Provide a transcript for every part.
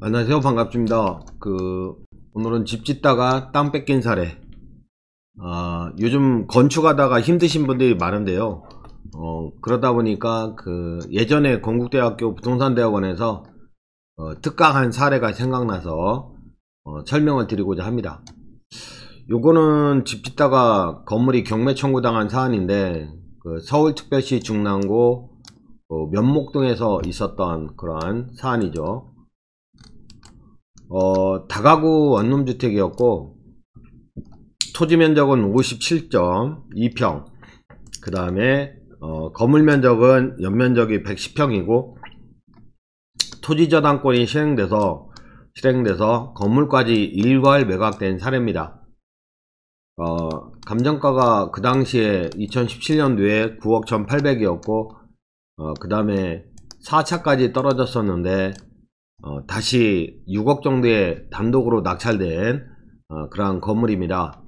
안녕하세요. 반갑습니다. 오늘은 집 짓다가 땅 뺏긴 사례. 요즘 건축하다가 힘드신 분들이 많은데요. 그러다 보니까 예전에 건국대학교 부동산대학원에서 특강한 사례가 생각나서 설명을 드리고자 합니다. 요거는 집 짓다가 건물이 경매 청구당한 사안인데, 서울특별시 중랑구 면목동에서 있었던 그러한 사안이죠. 다가구 원룸주택이었고, 토지 면적은 57.2평, 그 다음에 건물 면적은 연면적이 110평이고 토지 저당권이 실행돼서 건물까지 일괄 매각된 사례입니다. 감정가가 그 당시에 2017년도에 9억 1800이었고 그 다음에 4차까지 떨어졌었는데 다시 6억 정도의 단독으로 낙찰된 그러한 건물입니다.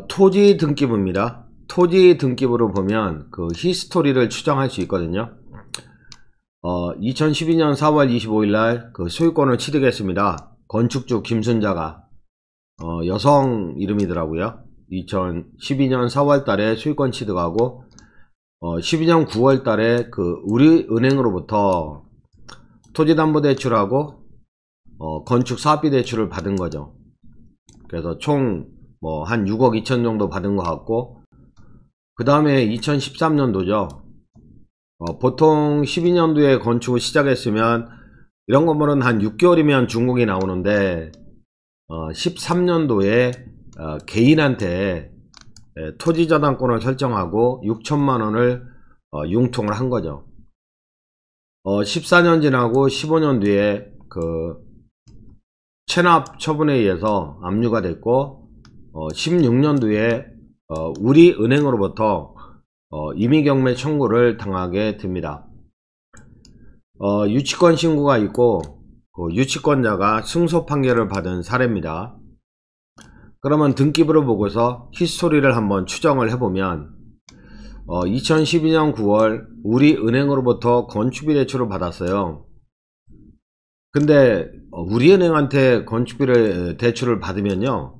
토지 등기부입니다. 토지 등기부로 보면 히스토리를 추정할 수 있거든요. 2012년 4월 25일날 소유권을 취득했습니다. 건축주 김순자가 여성 이름이더라고요. 2012년 4월달에 소유권 취득하고 12년 9월달에 우리은행으로부터 토지담보대출하고 건축사업비 대출을 받은 거죠. 그래서 총 한 6억 2천 정도 받은 것 같고, 그 다음에 2013년도죠. 보통 12년도에 건축을 시작했으면 이런 건물은 한 6개월이면 준공이 나오는데 13년도에 개인한테 토지 저당권을 설정하고 6천만원을 융통을 한 거죠. 14년 지나고 15년 뒤에 체납 처분에 의해서 압류가 됐고 16년도에 우리은행으로부터 임의경매 청구를 당하게 됩니다. 유치권 신고가 있고 유치권자가 승소 판결을 받은 사례입니다. 그러면 등기부를 보고서 히스토리를 한번 추정을 해보면 2012년 9월 우리은행으로부터 건축비 대출을 받았어요. 근데 우리은행한테 건축비를 대출을 받으면요,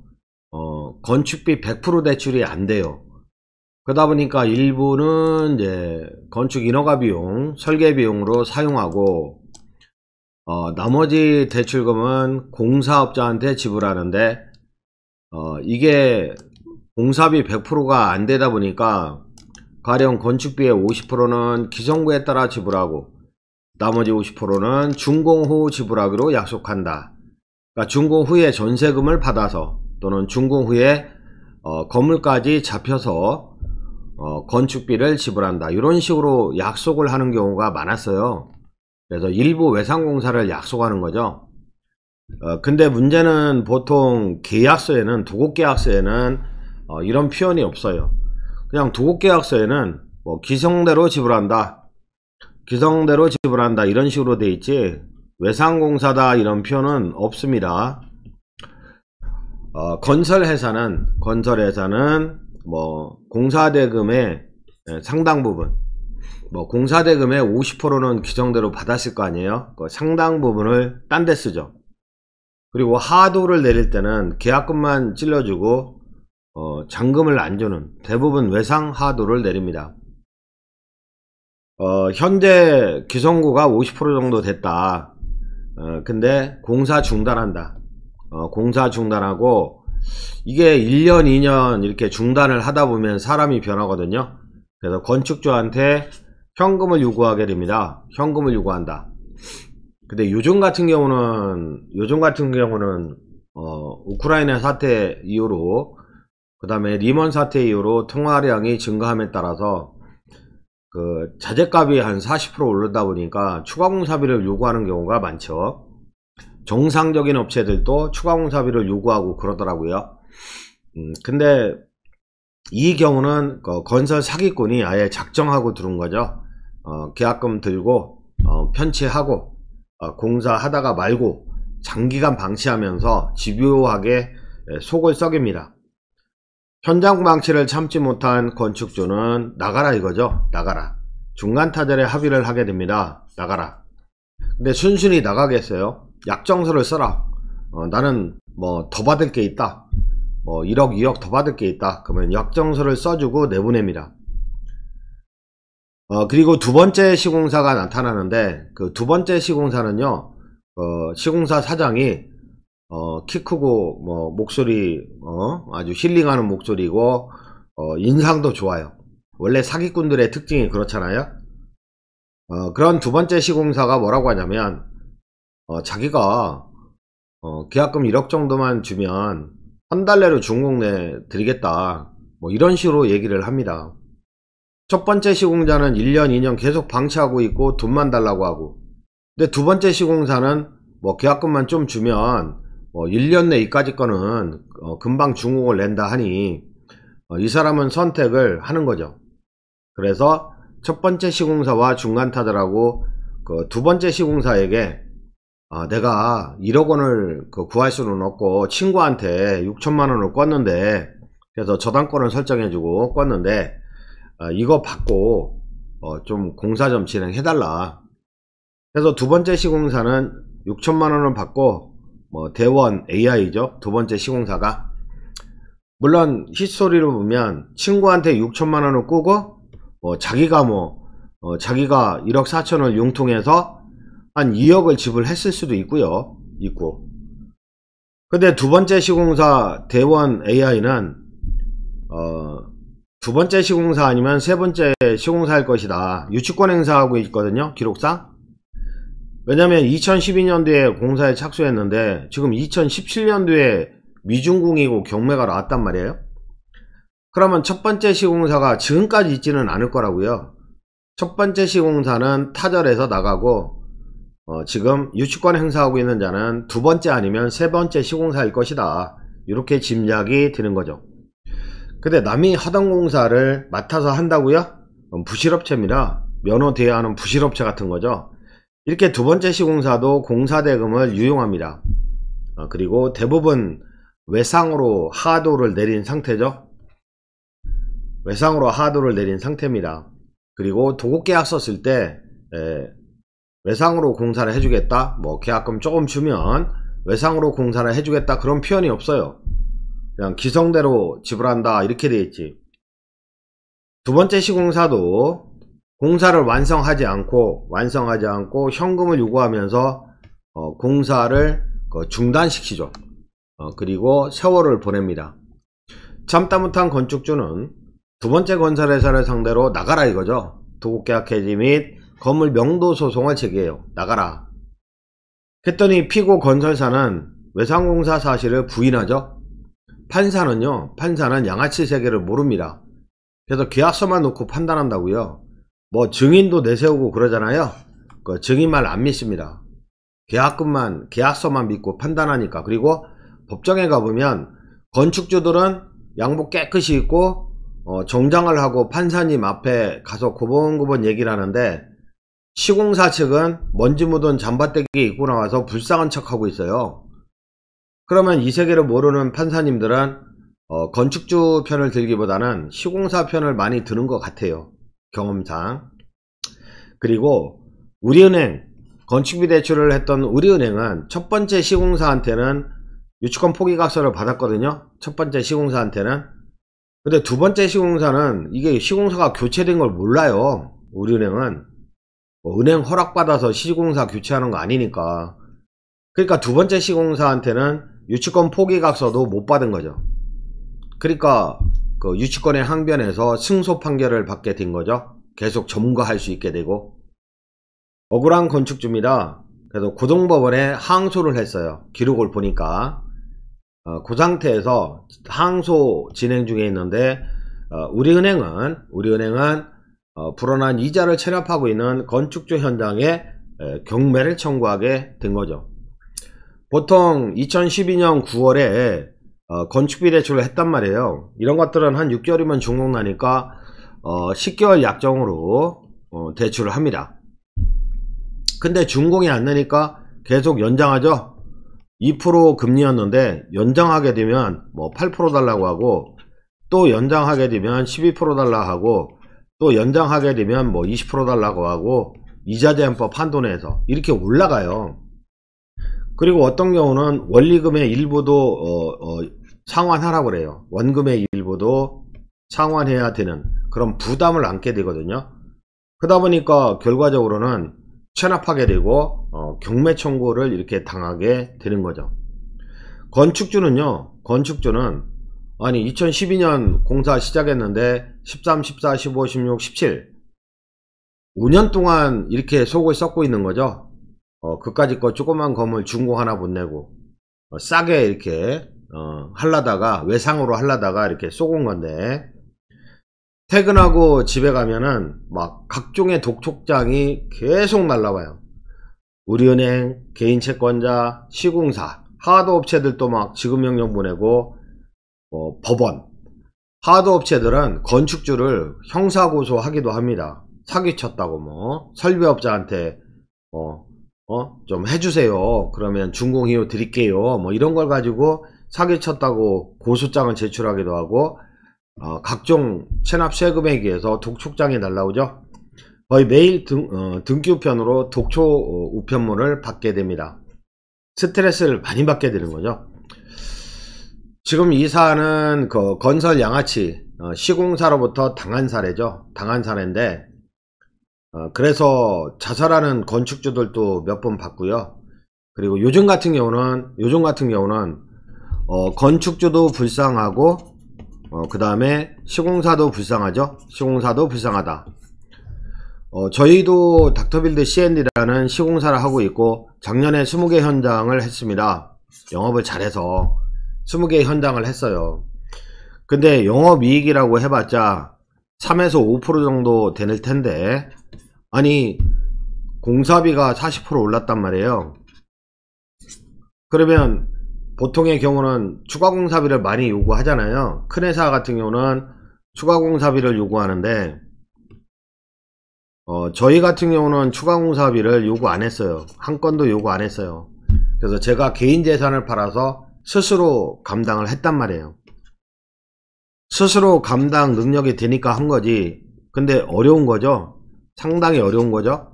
건축비 100% 대출이 안 돼요. 그러다 보니까 일부는 이제 건축 인허가 비용, 설계 비용으로 사용하고 나머지 대출금은 공사업자한테 지불하는데 이게 공사비 100%가 안 되다 보니까 가령 건축비의 50%는 기성구에 따라 지불하고 나머지 50%는 준공 후 지불하기로 약속한다. 그러니까 준공 후에 전세금을 받아서 또는 준공 후에 건물까지 잡혀서 건축비를 지불한다. 이런 식으로 약속을 하는 경우가 많았어요. 그래서 일부 외상공사를 약속하는 거죠. 근데 문제는 보통 계약서에는, 도급계약서에는 이런 표현이 없어요. 그냥 도급계약서에는 기성대로 지불한다, 기성대로 지불한다 이런 식으로 돼 있지 외상공사다 이런 표현은 없습니다. 건설회사는 공사대금의 상당 부분, 공사대금의 50%는 기성대로 받았을 거 아니에요. 상당 부분을 딴 데 쓰죠. 그리고 하도를 내릴 때는 계약금만 찔러주고 잔금을 안 주는, 대부분 외상 하도를 내립니다. 현재 기성구가 50% 정도 됐다. 근데 공사 중단한다. 공사 중단하고 이게 1년 2년 이렇게 중단을 하다 보면 사람이 변하거든요. 그래서 건축주한테 현금을 요구하게 됩니다. 현금을 요구한다. 근데 요즘 같은 경우는 우크라이나 사태 이후로, 그 다음에 리먼 사태 이후로 통화량이 증가함에 따라서 자재값이 한 40% 오르다 보니까 추가공사비를 요구하는 경우가 많죠. 정상적인 업체들도 추가공사비를 요구하고 그러더라고요. 근데 이 경우는 건설 사기꾼이 아예 작정하고 들은 거죠. 계약금 들고 편취하고 공사하다가 말고 장기간 방치하면서 집요하게 속을 썩입니다. 현장 방치를 참지 못한 건축주는 나가라 이거죠. 나가라. 중간타결에 합의를 하게 됩니다. 나가라. 근데 순순히 나가겠어요? 약정서를 써라. 나는 뭐 더 받을 게 있다. 뭐 1억 2억 더 받을 게 있다. 그러면 약정서를 써주고 내보냅니다. 그리고 두 번째 시공사가 나타나는데, 그 두 번째 시공사는요, 시공사 사장이 키 크고 뭐 목소리 아주 힐링하는 목소리고 인상도 좋아요. 원래 사기꾼들의 특징이 그렇잖아요. 그런 두 번째 시공사가 뭐라고 하냐면, 자기가 계약금 1억 정도만 주면 한 달 내로 준공 내 드리겠다, 뭐 이런 식으로 얘기를 합니다. 첫 번째 시공자는 1년 2년 계속 방치하고 있고 돈만 달라고 하고, 근데 두 번째 시공사는 뭐 계약금만 좀 주면 1년 내 이까지 거는 금방 준공을 낸다 하니 이 사람은 선택을 하는 거죠. 그래서 첫 번째 시공사와 중간타들하고 그 두 번째 시공사에게 내가 1억 원을 구할 수는 없고 친구한테 6천만 원을 껐는데, 그래서 저당권을 설정해주고 껐는데 이거 받고 좀 공사 좀 진행해달라. 그래서 두 번째 시공사는 6천만 원을 받고 대원 AI죠. 두 번째 시공사가. 물론 히스토리를 보면 친구한테 6천만 원을 꾸고 자기가 자기가 1억 4천을 융통해서 한 2억을 지불했을 수도 있고요. 근데 두 번째 시공사 대원 AI는 두 번째 시공사 아니면 세 번째 시공사일 것이다. 유치권 행사하고 있거든요, 기록상. 왜냐면 2012년도에 공사에 착수했는데 지금 2017년도에 미준공이고 경매가 나왔단 말이에요. 그러면 첫 번째 시공사가 지금까지 있지는 않을 거라고요. 첫 번째 시공사는 타절에서 나가고 지금 유치권 행사하고 있는 자는 두 번째 아니면 세 번째 시공사일 것이다. 이렇게 짐작이 되는 거죠. 근데 남이 하던 공사를 맡아서 한다고요? 부실업체입니다. 면허 대여하는 부실업체 같은 거죠. 이렇게 두 번째 시공사도 공사대금을 유용합니다. 그리고 대부분 외상으로 하도를 내린 상태죠. 외상으로 하도를 내린 상태입니다. 그리고 도급계약 썼을 때 외상으로 공사를 해주겠다, 뭐 계약금 조금 주면 외상으로 공사를 해주겠다, 그런 표현이 없어요. 그냥 기성대로 지불한다 이렇게 되어 있지. 두 번째 시공사도 공사를 완성하지 않고 현금을 요구하면서 공사를 중단시키죠. 그리고 세월을 보냅니다. 참다 못한 건축주는 두 번째 건설회사를 상대로 나가라 이거죠. 도급계약 해지 및 건물 명도 소송을 제기해요. 나가라. 했더니 피고 건설사는 외상공사 사실을 부인하죠. 판사는 양아치 세계를 모릅니다. 그래서 계약서만 놓고 판단한다고요. 뭐 증인도 내세우고 그러잖아요. 그 증인 말 안 믿습니다. 계약서만 믿고 판단하니까. 그리고 법정에 가보면 건축주들은 양복 깨끗이 입고 정장을 하고 판사님 앞에 가서 고번고번 얘기를 하는데, 시공사 측은 먼지 묻은 잠바떼기 입고 나와서 불쌍한 척하고 있어요. 그러면 이 세계를 모르는 판사님들은 건축주 편을 들기보다는 시공사 편을 많이 드는 것 같아요, 경험상. 그리고 우리은행, 건축비 대출을 했던 우리은행은 첫 번째 시공사한테는 유치권 포기각서를 받았거든요. 첫 번째 시공사한테는. 근데 두 번째 시공사는 이게 시공사가 교체된 걸 몰라요. 우리은행은 은행 허락받아서 시공사 교체하는 거 아니니까. 그러니까 두 번째 시공사한테는 유치권 포기각서도 못 받은 거죠. 그러니까 그 유치권에 항변해서 승소 판결을 받게 된 거죠. 계속 점거할 수 있게 되고. 억울한 건축주입니다. 그래서 고등법원에 항소를 했어요. 기록을 보니까 그 상태에서 항소 진행 중에 있는데, 우리은행은 불어난 이자를 체납하고 있는 건축주 현장에 경매를 청구하게 된 거죠. 보통 2012년 9월에 건축비 대출을 했단 말이에요. 이런 것들은 한 6개월이면 준공 나니까 10개월 약정으로 대출을 합니다. 근데 준공이 안 나니까 계속 연장하죠. 2% 금리였는데 연장하게 되면 뭐 8% 달라고 하고, 또 연장하게 되면 12% 달라 하고, 또 연장하게 되면 뭐 20% 달라고 하고, 이자제한법 한도내에서 이렇게 올라가요. 그리고 어떤 경우는 원리금의 일부도 상환하라고 그래요. 원금의 일부도 상환해야 되는 그런 부담을 안게 되거든요. 그러다 보니까 결과적으로는 체납하게 되고 경매 청구를 이렇게 당하게 되는 거죠. 건축주는요, 건축주는 아니 2012년 공사 시작했는데 13, 14, 15, 16, 17 5년 동안 이렇게 속을 썩고 있는 거죠. 그까짓 거 조그만 건물 준공 하나 못 내고 싸게 이렇게 할라다가 외상으로 할라다가 이렇게 쏘은 건데, 퇴근하고 집에 가면은 막 각종의 독촉장이 계속 날라와요. 우리은행, 개인채권자, 시공사, 하드업체들도 막 지급명령 보내고 법원, 하드업체들은 건축주를 형사고소하기도 합니다. 사기쳤다고 뭐 설비업자한테 좀 해주세요, 그러면 준공 이후 드릴게요, 뭐 이런 걸 가지고 사기쳤다고 고소장을 제출하기도 하고, 각종 체납 세금에 의해서 독촉장이 날라오죠. 거의 매일 등기우편으로 독촉 우편물을 받게 됩니다. 스트레스를 많이 받게 되는 거죠. 지금 이 사안은 그 건설 양아치 시공사로부터 당한 사례죠. 당한 사례인데, 그래서 자살하는 건축주들도 몇 번 봤고요. 그리고 요즘 같은 경우는 건축주도 불쌍하고 그 다음에 시공사도 불쌍하죠. 시공사도 불쌍하다. 저희도 닥터빌드 C&D라는 시공사를 하고 있고, 작년에 20개 현장을 했습니다. 영업을 잘해서 20개 현장을 했어요. 근데 영업이익이라고 해봤자 3에서 5% 정도 되는 텐데, 아니 공사비가 40% 올랐단 말이에요. 그러면 보통의 경우는 추가 공사비를 많이 요구하잖아요. 큰 회사 같은 경우는 추가 공사비를 요구하는데, 저희 같은 경우는 추가 공사비를 요구 안 했어요. 한 건도 요구 안 했어요. 그래서 제가 개인 재산을 팔아서 스스로 감당을 했단 말이에요. 스스로 감당 능력이 되니까 한 거지. 근데 어려운 거죠. 상당히 어려운 거죠.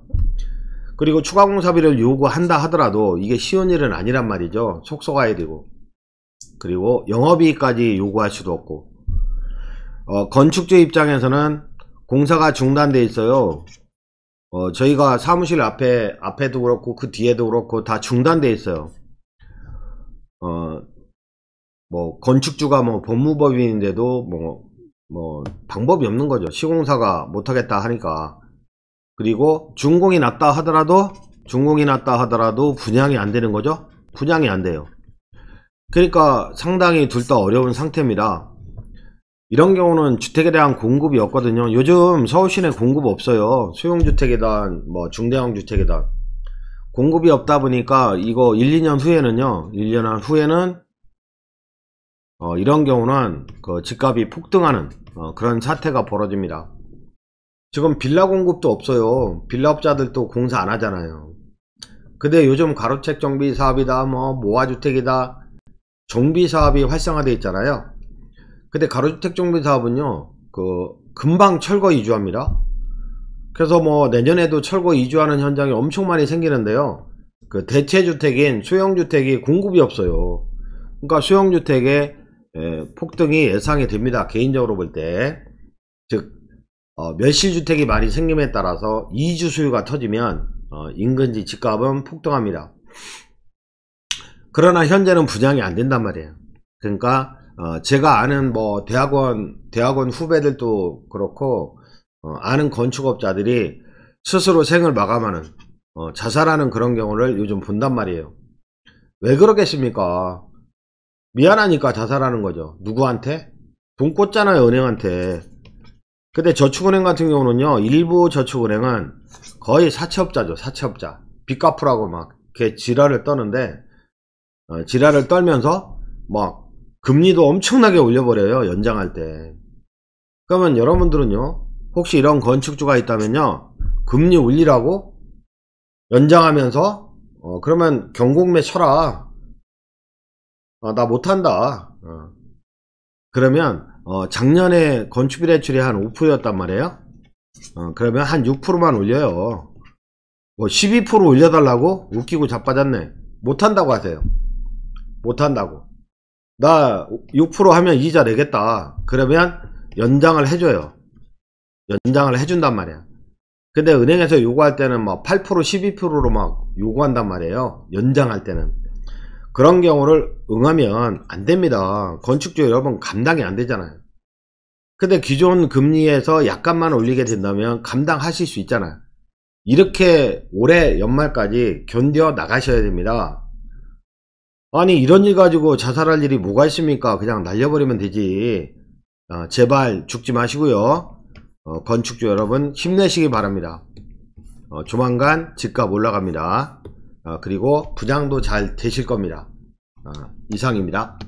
그리고 추가 공사비를 요구한다 하더라도 이게 쉬운 일은 아니란 말이죠. 속속 가야 되고, 그리고 영업이익까지 요구할 수도 없고, 건축주 입장에서는 공사가 중단돼 있어요. 저희가 사무실 앞에도 그렇고 그 뒤에도 그렇고 다 중단돼 있어요. 뭐 건축주가 뭐 법무법인인데도 뭐 방법이 없는 거죠. 시공사가 못하겠다 하니까. 그리고 준공이 났다 하더라도 분양이 안 되는 거죠. 분양이 안 돼요. 그러니까 상당히 둘 다 어려운 상태입니다. 이런 경우는 주택에 대한 공급이 없거든요. 요즘 서울시내 공급 없어요. 소형주택이든 뭐 중대형 주택이든 공급이 없다 보니까 이거 1, 2년 후에는요, 1년 후에는 이런 경우는 그 집값이 폭등하는 그런 사태가 벌어집니다. 지금 빌라 공급도 없어요. 빌라업자들도 공사 안 하잖아요. 근데 요즘 가로책 정비 사업이다, 뭐 모아주택이다, 정비 사업이 활성화되어 있잖아요. 근데 가로주택 정비 사업은요, 금방 철거 이주합니다. 그래서 뭐 내년에도 철거 이주하는 현장이 엄청 많이 생기는데요. 그 대체주택인 소형주택이 공급이 없어요. 그러니까 소형주택의 폭등이 예상이 됩니다. 개인적으로 볼 때. 즉 멸실주택이 많이 생김에 따라서 이주 수요가 터지면 인근지 집값은 폭등합니다. 그러나 현재는 분양이 안 된단 말이에요. 그러니까 제가 아는 뭐 대학원 후배들도 그렇고 아는 건축업자들이 스스로 생을 마감하는 자살하는 그런 경우를 요즘 본단 말이에요. 왜 그러겠습니까? 미안하니까 자살하는 거죠. 누구한테? 돈 꽂잖아요, 은행한테. 근데 저축은행 같은 경우는요, 일부 저축은행은 거의 사채업자죠. 사채업자. 빚 갚으라고 막 이렇게 지랄을 떠는데, 지랄을 떨면서 막 금리도 엄청나게 올려버려요, 연장할 때. 그러면 여러분들은요, 혹시 이런 건축주가 있다면요, 금리 올리라고 연장하면서 그러면 경공매 쳐라. 나 못한다. 그러면 작년에 건축비 대출이 한 5%였단 말이에요. 그러면 한 6%만 올려요. 뭐 12% 올려달라고? 웃기고 자빠졌네. 못한다고 하세요. 못한다고. 나 6% 하면 이자 내겠다. 그러면 연장을 해줘요. 연장을 해준단 말이야. 근데 은행에서 요구할 때는 막 8% 12%로 막 요구한단 말이에요. 연장할 때는. 그런 경우를 응하면 안 됩니다. 건축주 여러분 감당이 안 되잖아요. 근데 기존 금리에서 약간만 올리게 된다면 감당하실 수 있잖아요. 이렇게 올해 연말까지 견뎌 나가셔야 됩니다. 아니 이런 일 가지고 자살할 일이 뭐가 있습니까? 그냥 날려버리면 되지. 제발 죽지 마시고요. 건축주 여러분 힘내시기 바랍니다. 조만간 집값 올라갑니다. 그리고 부장도 잘 되실 겁니다. 이상입니다.